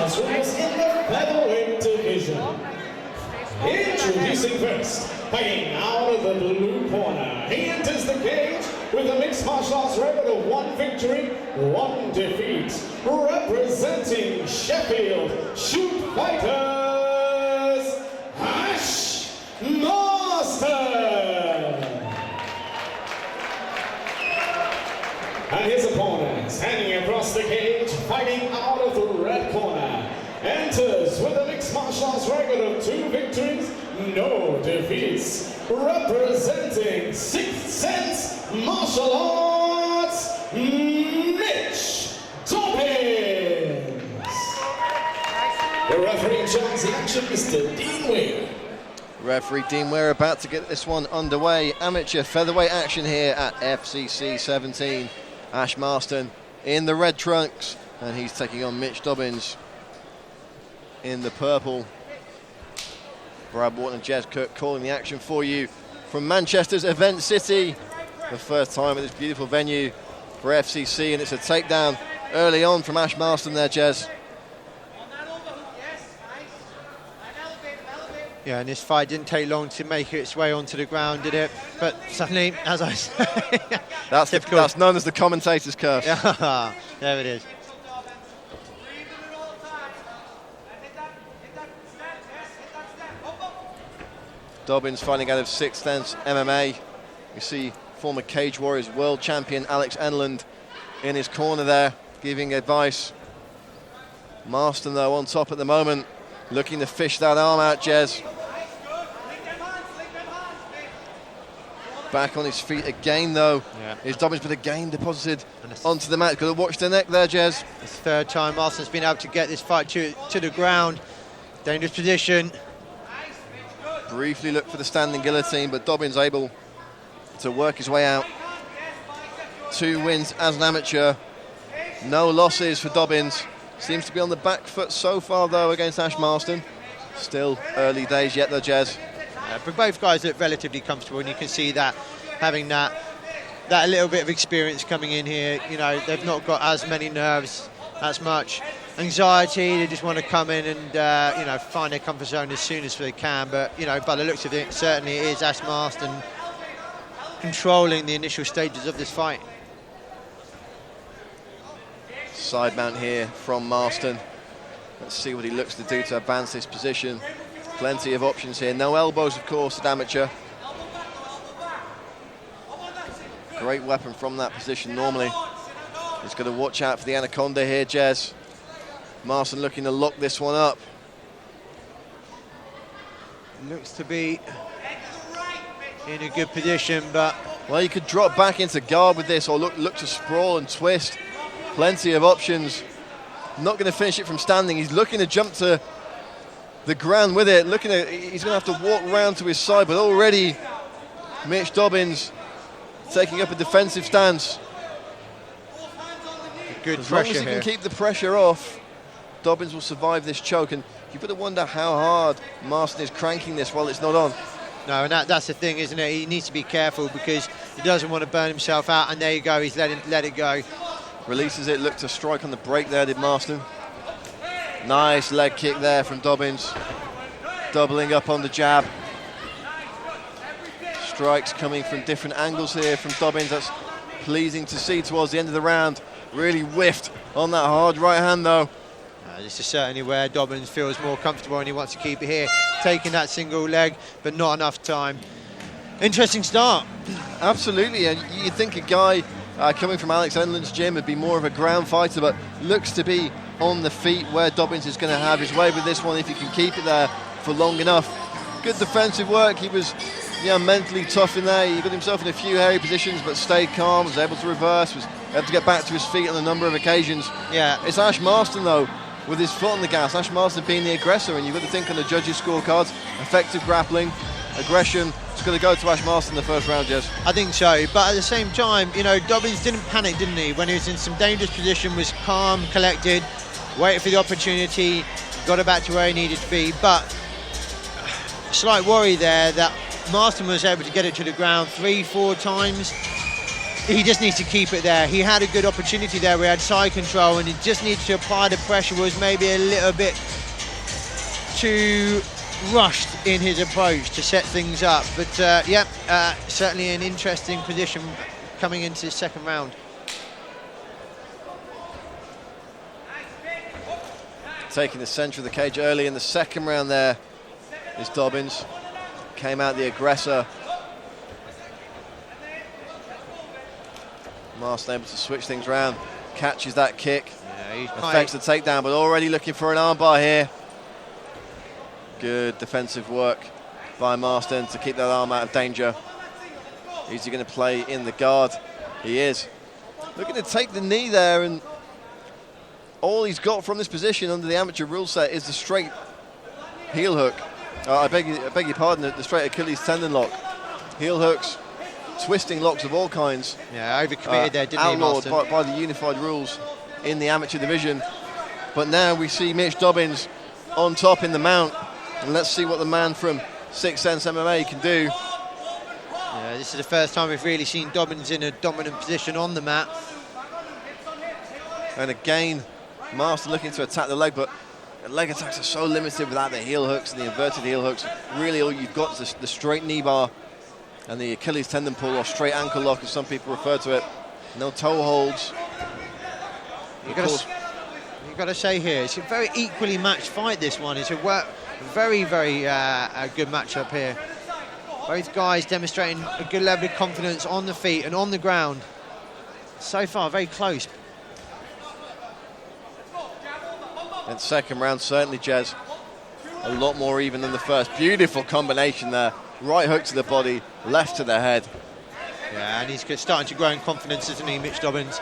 house rules in the Featherweight division. Introducing first, fighting out of the blue corner. He enters the cage with a mixed martial arts record of 1 victory, 1 defeat. Representing Sheffield Shoot Fighters, Marston. And his opponent, standing across the cage, fighting out of the red corner, enters with a mixed martial arts record of 2 victories, no defeats. Representing Sixth Sense Martial Arts, Mitch Dobbins. The referee in charge of the action, Mr. Dean Ware. Referee Dean Ware about to get this one underway. Amateur featherweight action here at FCC 17. Ash Marston in the red trunks, and he's taking on Mitch Dobbins in the purple. Brad Wharton and Jez Cook calling the action for you from Manchester's Event City. The first time at this beautiful venue for FCC, and it's a takedown early on from Ash Marston there, Jez. Yeah, and this fight didn't take long to make its way onto the ground, did it? But suddenly, as I say, that's known as the commentator's curse. Yeah, there it is. Dobbins fighting out of Sixth Sense MMA. You see former Cage Warriors world champion Alex Enland in his corner there, giving advice. Marston, though, on top at the moment, looking to fish that arm out, Jez. Back on his feet again, though. Yeah. Is Dobbins, but again deposited onto the mat. Got to watch the neck there, Jez. It's the 3rd time Marston's been able to get this fight to the ground. Dangerous position. Briefly looked for the standing guillotine, but Dobbins able to work his way out. 2 wins as an amateur. No losses for Dobbins. Seems to be on the back foot so far, though, against Ash Marston. Still early days yet, though, Jez. But both guys look relatively comfortable, and you can see that having that little bit of experience coming in here. You know, they've not got as many nerves, as much anxiety. They just want to come in and you know, find their comfort zone as soon as they can. But you know, by the looks of it, certainly it is Ash Marston controlling the initial stages of this fight. Side mount here from Marston. Let's see what he looks to do to advance this position. Plenty of options here. No elbows, of course, at amateur. Great weapon from that position normally. He's got to watch out for the anaconda here, Jez. Marston looking to lock this one up. Looks to be in a good position, but... Well, you could drop back into guard with this, or look to sprawl and twist. Plenty of options. Not going to finish it from standing. He's looking to jump to the ground with it. He's going to have to walk round to his side, but already Mitch Dobbins taking up a defensive stance. Good as pressure long as he here. can keep the pressure off, Dobbins will survive this choke. And you've got to wonder how hard Marston is cranking this while it's not on. No, and that's the thing, isn't it? He needs to be careful because he doesn't want to burn himself out. And there you go, he's let it go. Releases it, looked to strike on the break there, did Marston. Nice leg kick there from Dobbins. Doubling up on the jab. Strikes coming from different angles here from Dobbins. That's pleasing to see towards the end of the round. Really whiffed on that hard right hand, though. This is certainly where Dobbins feels more comfortable, and he wants to keep it here. Taking that single leg, but not enough time. Interesting start. Absolutely, and you'd think a guy coming from Alex Enland's gym would be more of a ground fighter, but looks to be on the feet, where Dobbins is going to have his way with this one if he can keep it there for long enough. Good defensive work. He was mentally tough in there. He got himself in a few hairy positions, but stayed calm, was able to reverse, was able to get back to his feet on a number of occasions. Yeah. It's Ash Marston, though, with his foot on the gas. Ash Marston being the aggressor, and you've got to think on the judges' scorecards, effective grappling, aggression. It's going to go to Ash Marston in the first round, Jez. I think so, but at the same time, you know, Dobbins didn't panic, didn't he? When he was in some dangerous position, was calm, collected, waited for the opportunity, got it back to where he needed to be. But slight worry there that Marston was able to get it to the ground 3-4 times. he just needs to keep it there. He had a good opportunity there. We had side control, and he just needs to apply the pressure. Was maybe a little bit too rushed in his approach to set things up. But certainly an interesting position coming into the second round. Taking the centre of the cage early in the second round there is Dobbins. Came out the aggressor. Marston able to switch things around. Catches that kick. Yeah, affects the takedown, but already looking for an armbar here. Good defensive work by Marston to keep that arm out of danger. Is he going to play in the guard? He is. Looking to take the knee there, and all he's got from this position under the amateur rule set is the straight heel hook. I beg your pardon, the straight Achilles tendon lock. Heel hooks, twisting locks of all kinds. Yeah, overcommitted there, didn't he, Marston? Outlawed by the unified rules in the amateur division. But now we see Mitch Dobbins on top in the mount. And let's see what the man from Sixth Sense MMA can do. Yeah, this is the first time we've really seen Dobbins in a dominant position on the mat. And again, Marston looking to attack the leg, but leg attacks are so limited without the heel hooks and the inverted heel hooks. Really all you've got is the straight knee bar and the Achilles tendon pull, or straight ankle lock as some people refer to it. No toe holds. You've got to say here, it's a very equally matched fight, this one. It's a very, very a good matchup here. Both guys demonstrating a good level of confidence on the feet and on the ground. So far, very close. And second round, certainly, Jez, a lot more even than the first. Beautiful combination there. Right hook to the body, left to the head. Yeah, and he's starting to grow in confidence, isn't he, Mitch Dobbins?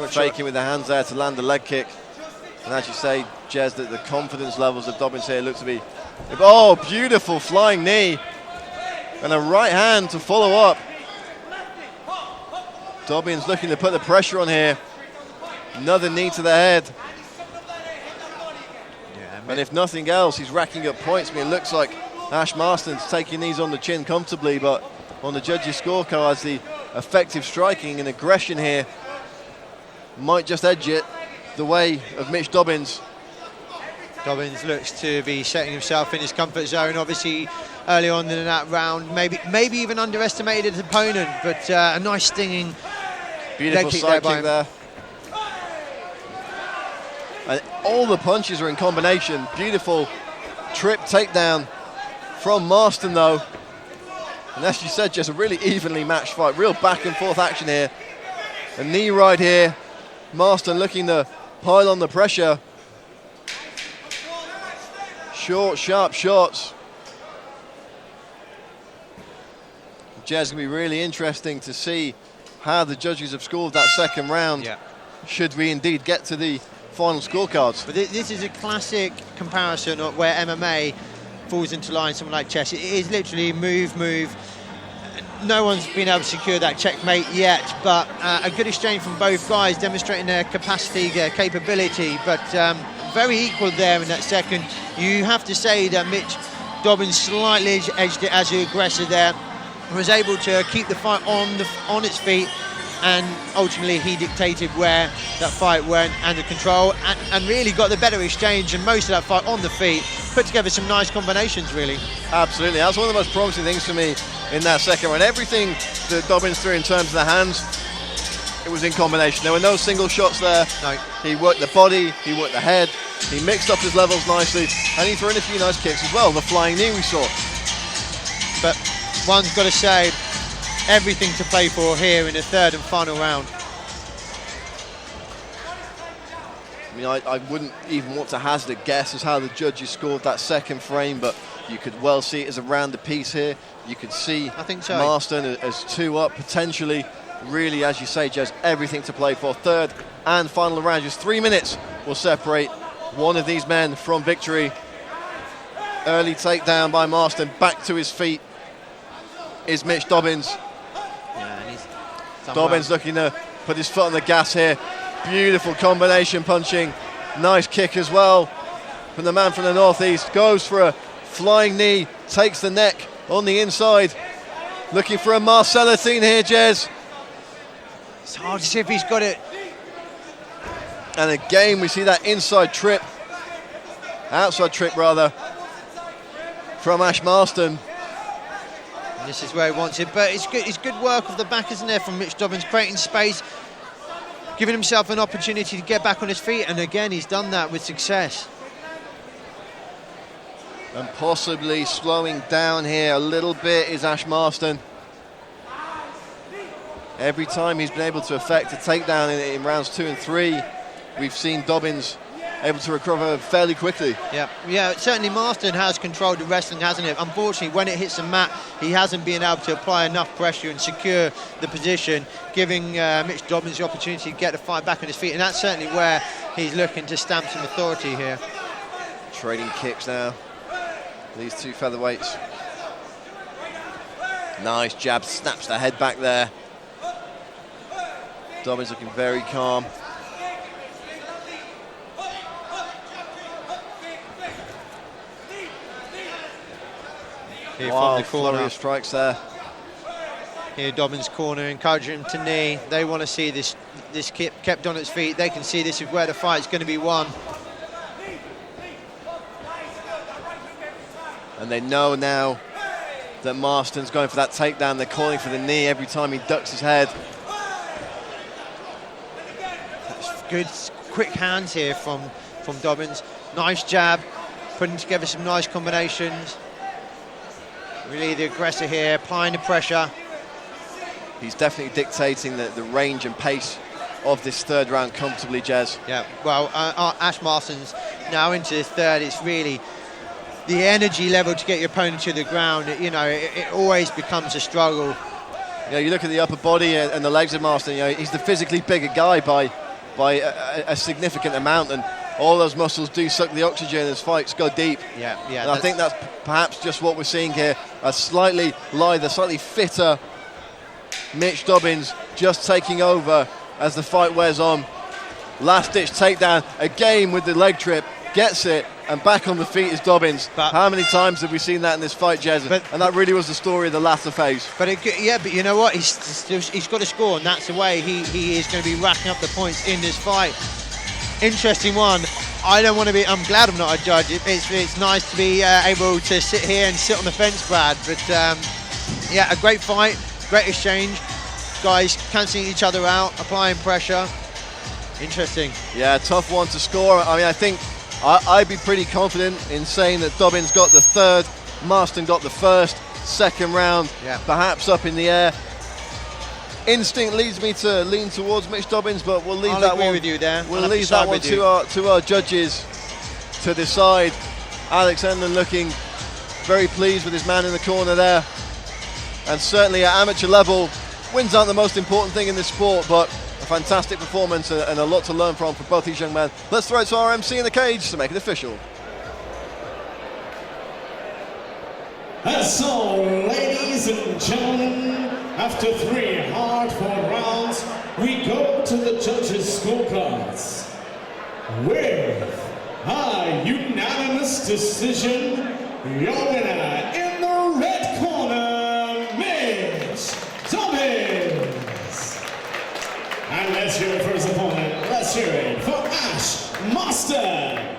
Faking with the hands there to land the leg kick. And as you say, Jez, that the confidence levels of Dobbins here look to be... Oh, beautiful flying knee. And a right hand to follow up. Dobbins looking to put the pressure on here. Another knee to the head. And if nothing else, he's racking up points. I mean, it looks like Ash Marston's taking these on the chin comfortably, but on the judges' scorecards, the effective striking and aggression here might just edge it the way of Mitch Dobbins. Dobbins looks to be setting himself in his comfort zone. Obviously, early on in that round, maybe even underestimated his opponent, but a nice stinging beautiful leg kick side there kick there. And all the punches are in combination. Beautiful trip takedown from Marston, though. And as you said, just a really evenly matched fight. Real back and forth action here. A knee right here. Marston looking to pile on the pressure. Short, sharp shots. Jez, going to be really interesting to see how the judges have scored that second round. Yeah. Should we indeed get to the final scorecards. But this is a classic comparison of where MMA falls into line, something like chess. It is literally move. No one's been able to secure that checkmate yet, but a good exchange from both guys, demonstrating their capacity, their capability, but very equal there in that second. You have to say that Mitch Dobbins slightly edged it as the aggressor there, was able to keep the fight on its feet, and ultimately he dictated where that fight went under control, and really got the better exchange and most of that fight on the feet. Put together some nice combinations, really. Absolutely, that's one of the most promising things for me in that second round. Everything that Dobbins threw in terms of the hands, it was in combination. There were no single shots there. No. He worked the body, he worked the head, he mixed up his levels nicely, and he threw in a few nice kicks as well. The flying knee we saw. But one's got to say, everything to play for here in the third and final round. I mean, I wouldn't even want to hazard a guess as how the judges scored that second frame, but you could well see it as around the piece here. You could see, I think so, Marston as 2 up, potentially. Really, as you say, Jez, everything to play for. Third and final round. Just 3 minutes will separate one of these men from victory. Early takedown by Marston. Back to his feet is Mitch Dobbins. Yeah, and he's Dobbins looking to put his foot on the gas here. Beautiful combination punching. Nice kick as well from the man from the northeast. Goes for a flying knee, takes the neck on the inside. Looking for a Marcellatine here, Jez. It's hard to see if he's got it. And again, we see that outside trip rather, from Ash Marston. And this is where he wants it, but it's good work of the back, isn't there, from Mitch Dobbins, creating space, giving himself an opportunity to get back on his feet, and again, he's done that with success. And possibly slowing down here a little bit is Ash Marston. Every time he's been able to effect a takedown in rounds 2 and 3, we've seen Dobbins able to recover fairly quickly. Yeah, certainly Marston has controlled the wrestling, hasn't it? Unfortunately, when it hits the mat, he hasn't been able to apply enough pressure and secure the position, giving Mitch Dobbins the opportunity to get the fight back on his feet, and that's certainly where he's looking to stamp some authority here. Trading kicks now, these two featherweights. Nice jab, snaps the head back there. Dobbins looking very calm. Here Wow, from the corner. flurry of strikes there. Here Dobbins' corner, encouraging him to knee. They want to see this kept on its feet. They can see this is where the fight's going to be won. And they know now that Marston's going for that takedown. They're calling for the knee every time he ducks his head. Good, quick hands here from Dobbins. Nice jab, putting together some nice combinations. Really the aggressor here, applying the pressure. He's definitely dictating the range and pace of this third round comfortably, Jez. Yeah, well, Ash Marston's now into his third. It's really the energy level to get your opponent to the ground. It always becomes a struggle. You look at the upper body and the legs of Marston. He's the physically bigger guy by a significant amount, and all those muscles do suck the oxygen as fights go deep. Yeah. And I think that's perhaps just what we're seeing here. A slightly lither, slightly fitter Mitch Dobbins just taking over as the fight wears on. Last-ditch takedown, again with the leg trip, gets it, and back on the feet is Dobbins. But how many times have we seen that in this fight, Jez? And that really was the story of the latter phase. But you know what? He's got to score, and that's the way he is going to be racking up the points in this fight. Interesting one. I'm glad I'm not a judge. It's nice to be able to sit here and sit on the fence, Brad. But yeah, a great fight, great exchange. Guys cancelling each other out, applying pressure. Interesting. Yeah, tough one to score. I mean, I think I'd be pretty confident in saying that Dobbins got the third, Marston got the first. Second round, perhaps up in the air. Instinct leads me to lean towards Mitch Dobbins, but we'll leave that one with you there. We'll leave that one to our judges to decide. Alex Enlund looking very pleased with his man in the corner there, and certainly at amateur level, wins aren't the most important thing in this sport, but a fantastic performance and a lot to learn from for both these young men. Let's throw it to our MC in the cage to make it official. And so, ladies and gentlemen, after 3 hard-fought rounds, we go to the judges' scorecards with a unanimous decision. Your winner in the red corner, Mitch Dobbins. And let's hear it for his opponent. Let's hear it for Ash Marston.